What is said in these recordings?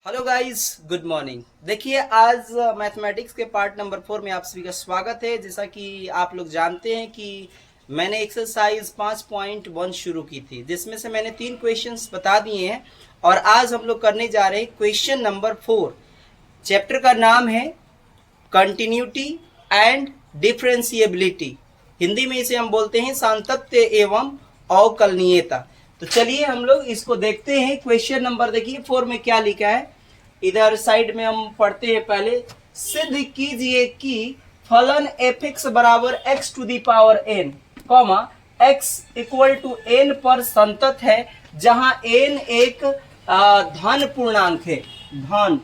Hello guys, good morning. देखिए, आज mathematics के पार्ट नंबर 4 में आप सभी का स्वागत है। जैसा कि आप लोग जानते हैं कि मैंने एक्सरसाइज 5.1 शुरू की थी, जिसमें से मैंने 3 क्वेश्चंस बता दिए हैं और आज हम लोग करने जा रहे हैं क्वेश्चन नंबर 4। चैप्टर का नाम है कंटिन्यूटी एंड डिफरेंशिएबिलिटी। हिंदी में इसे हम बोलते हैं सातत्य एवं अवकलनीयता। तो चलिए हम लोग इसको देखते हैं। क्वेश्चन नंबर देखिए 4 में क्या लिखा है। इधर साइड में हम पढ़ते हैं। पहले सिद्ध कीजिए कि फलन एफ एक्स बराबर X to the power N comma X equal to N पर संतत है, जहां एन एक धन पूर्णांक है। धन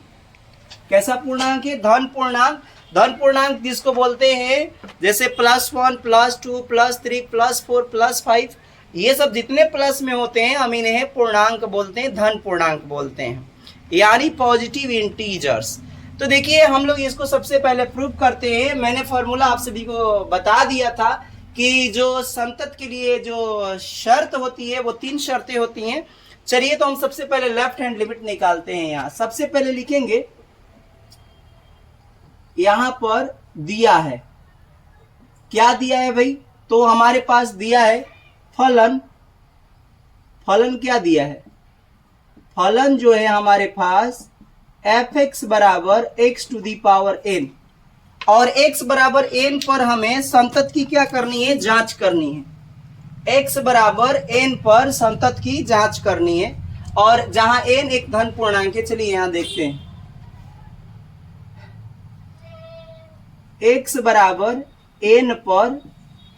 कैसा पूर्णांक है? धन पूर्णांक। धन पूर्णांक जिसको बोलते हैं जैसे +1 +2 +3 +4 +5, ये सब जितने प्लस में होते हैं हम इन्हें पूर्णांक बोलते हैं, धन पूर्णांक बोलते हैं, यानी पॉजिटिव इंटीजर्स। तो देखिए हम लोग इसको सबसे पहले प्रूव करते हैं। मैंने फॉर्मूला आप सभी को बता दिया था कि जो संतत के लिए जो शर्त होती है वो 3 शर्तें होती हैं। चलिए तो हम सबसे पहले लेफ्ट हैंड लिमिट निकालते हैं। यहाँ सबसे पहले लिखेंगे, यहां पर दिया है, क्या दिया है भाई? तो हमारे पास दिया है फलन। फलन क्या दिया है? फलन जो है हमारे पास एफ एक्स बराबर X to the power N, और एक्स बराबर एन पर हमें संतत की क्या करनी है? जांच करनी है। एक्स बराबर एन पर संतत की जांच करनी है, और जहां एन एक धन पूर्णांक है। चलिए यहां देखते हैं। एक्स बराबर एन पर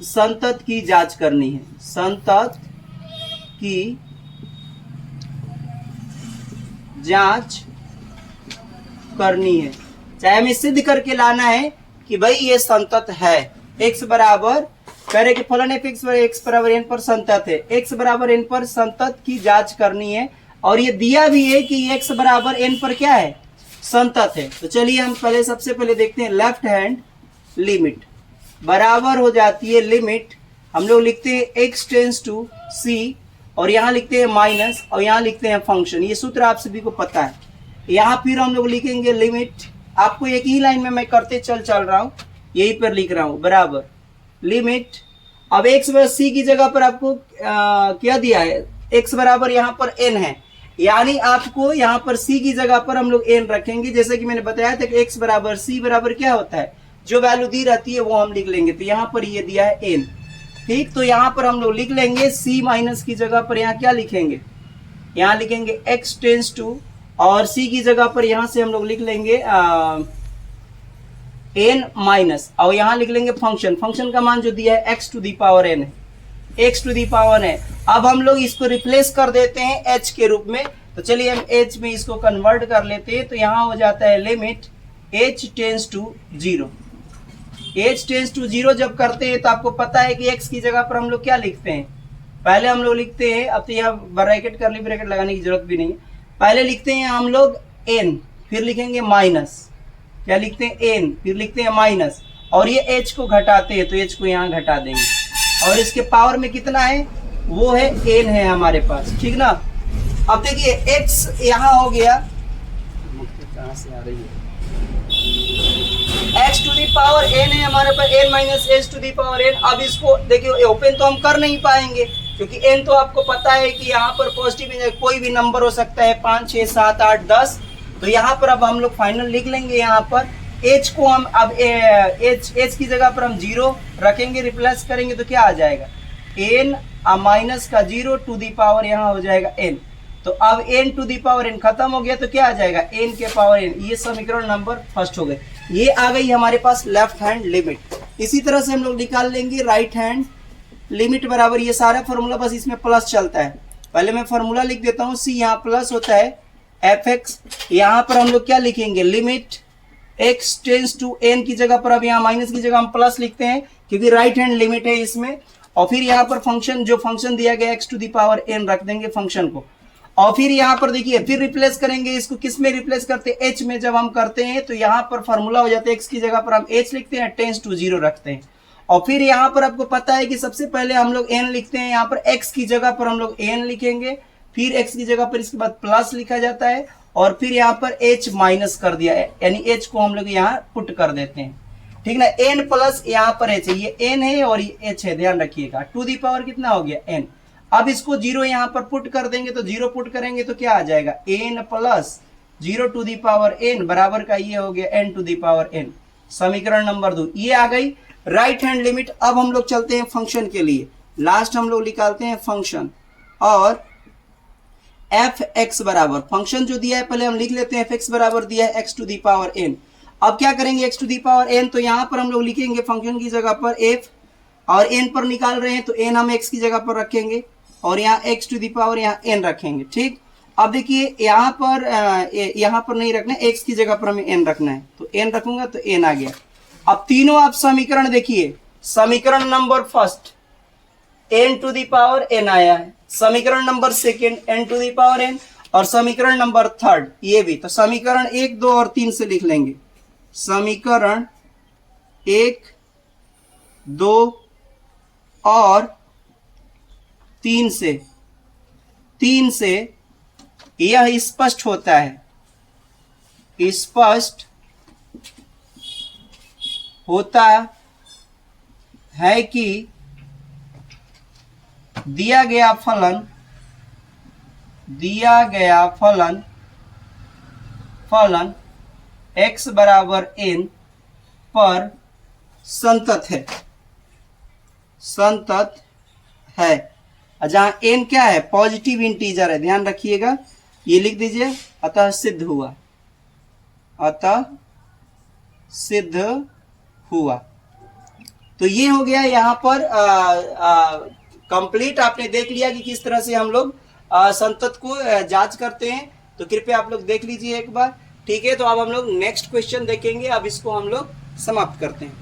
संतत की जांच करनी है। संतत की जांच करनी है, चाहे हमें सिद्ध करके लाना है कि भाई ये संतत है। एक्स बराबर कह रहे कि फलन एफ एक्स बराबर एन पर संतत है। एक्स बराबर एन पर संतत की जांच करनी है, और ये दिया भी है कि एक्स बराबर एन पर क्या है? संतत है। तो चलिए हम पहले सबसे पहले देखते हैं। लेफ्ट हैंड लिमिट बराबर हो जाती है लिमिट, हम लोग लिखते हैं एक्स टेंस टू सी, और यहाँ लिखते हैं माइनस, और यहाँ लिखते हैं फंक्शन। ये सूत्र आप सभी को पता है। यहाँ फिर हम लोग लिखेंगे लिमिट। आपको एक ही लाइन में मैं करते चल रहा हूँ, यही पर लिख रहा हूँ, बराबर लिमिट। अब एक्स बराबर सी की जगह पर आपको क्या दिया है? एक्स बराबर यहाँ पर एन है, यानी आपको यहाँ पर सी की जगह पर हम लोग एन रखेंगे। जैसे कि मैंने बताया था कि एक्स बराबर सी बराबर क्या होता है? जो वैल्यू दी रहती है वो हम लिख लेंगे। तो यहाँ पर ये दिया है एन, ठीक। तो यहाँ पर हम लोग लिख लेंगे सी माइनस की जगह पर यहाँ क्या लिखेंगे? यहाँ लिखेंगे एक्स टेंस टू, और सी की जगह पर यहाँ से हम लोग लिख लेंगे एन माइनस, और यहाँ लिख लेंगे फंक्शन। फंक्शन का मान जो दिया है x to the power N है, एक्स टू दी पावर है। अब हम लोग इसको रिप्लेस कर देते हैं एच के रूप में। तो चलिए हम एच में इसको कन्वर्ट कर लेते हैं। तो यहाँ हो जाता है limit H tends to 0। H tends to 0 जब करते हैं तो आपको पता है कि एक्स की जगह पर हम लोग क्या लिखते हैं? पहले हम लोग लिखते हैं, अब तो यहाँ ब्रैकेट करली ब्रैकेट लगाने की जरूरत भी नहीं है। पहले लिखते हैं हम लोग एन, फिर लिखेंगे माइनस। क्या लिखते हैं? एन, फिर लिखते हैं माइनस, और ये एच को घटाते हैं तो एच को यहाँ घटा देंगे, और इसके पावर में कितना है? वो है एन है हमारे पास, ठीक ना। अब देखिए एक्स यहाँ हो गया, कहाँ से आ रही है? X to the power N है हमारे पास, n minus h to the power N. अब इसको देखिए ओपन तो हम कर नहीं पाएंगे, क्योंकि एन तो आपको पता है कि यहाँ पर पॉजिटिव कोई भी नंबर हो सकता है, 5 6 7 8 10। तो यहाँ पर अब हम लोग फाइनल लिख लेंगे। यहाँ पर एच को हम अब एच की जगह पर हम 0 रखेंगे, रिप्लेस करेंगे तो क्या आ जाएगा? एन माइनस का 0 टू दी पावर यहाँ हो जाएगा एन। तो अब N to the power N खत्म हो गया, तो क्या आ जाएगा? एन के पावर एन। ये समीकरण नंबर फर्स्ट हो गए। ये आ गई हमारे पास लेफ्ट हैंड लिमिट। इसी तरह से हम लोग निकाल लेंगे राइट हैंड लिमिट बराबर, ये सारा फॉर्मूला बस इसमें प्लस चलता है। पहले मैं फॉर्मूला लिख देता हूँ। सी यहाँ प्लस होता है एफ एक्स, यहाँ पर हम लोग क्या लिखेंगे? Limit X tends to N की जगह पर अब यहाँ माइनस की जगह हम प्लस लिखते हैं, क्योंकि राइट हैंड लिमिट है इसमें। और फिर यहाँ पर फंक्शन, जो फंक्शन दिया गया X to the power N रख देंगे फंक्शन को, और फिर यहाँ पर देखिए फिर रिप्लेस करेंगे इसको। किस में रिप्लेस करते हैं? एच में। जब हम करते हैं तो यहाँ पर फॉर्मूला हो जाता है एक्स की जगह पर हम एच लिखते हैं, टेंस टू 0 रखते हैं। और फिर यहाँ पर आपको पता है कि सबसे पहले हम लोग एन लिखते हैं, यहाँ पर एक्स की जगह पर हम लोग एन लिखेंगे, फिर एक्स की जगह पर इसके बाद प्लस लिखा जाता है, और फिर यहाँ पर h माइनस कर दिया, यानी h को हम लोग यहाँ पुट कर देते हैं, ठीक ना। n प्लस यहाँ पर h है, ये n है और ये h है, ध्यान रखिएगा। टू दी पावर कितना हो गया n। अब इसको 0 यहाँ पर पुट कर देंगे, तो 0 पुट करेंगे तो क्या आ जाएगा, n plus 0 to the power n बराबर का ये हो गया n to the power n। समीकरण नंबर 2 ये आ गई राइट हैंड लिमिट। अब हम लोग चलते हैं फंक्शन के लिए, लास्ट हम लोग निकालते हैं फंक्शन, और एफ एक्स बराबर फंक्शन जो दिया है पहले हम लिख लेते हैं, एफ एक्स बराबर दिया है x to the power N. अब क्या करेंगे, X to the power N, तो यहां पर हम लोग लिखेंगे फंक्शन की जगह पर एफ, और एन पर निकाल रहे हैं तो एन हम एक्स की जगह पर रखेंगे, और यहाँ एक्स टू दी पावर यहाँ एन रखेंगे, ठीक। अब देखिए यहाँ पर नहीं रखना, एक्स की जगह पर हमें एन रखना है, तो एन रखूंगा तो एन आ गया। अब तीनों आप समीकरण देखिए, समीकरण number first N to the power N आया है, समीकरण number second N to the power N, और समीकरण नंबर थर्ड ये भी। तो समीकरण 1, 2 और 3 से लिख लेंगे, समीकरण 1, 2 और 3 से यह स्पष्ट होता है, स्पष्ट होता है कि दिया गया फलन x बराबर n पर संतत है, जहां n क्या है, पॉजिटिव इंटीजर है, ध्यान रखिएगा, ये लिख दीजिए। अतः सिद्ध हुआ। तो ये हो गया यहाँ पर कंप्लीट। आपने देख लिया कि किस तरह से हम लोग संतत को जांच करते हैं, तो कृपया आप लोग देख लीजिए एक बार, ठीक है। तो अब हम लोग नेक्स्ट क्वेश्चन देखेंगे, अब इसको हम लोग समाप्त करते हैं।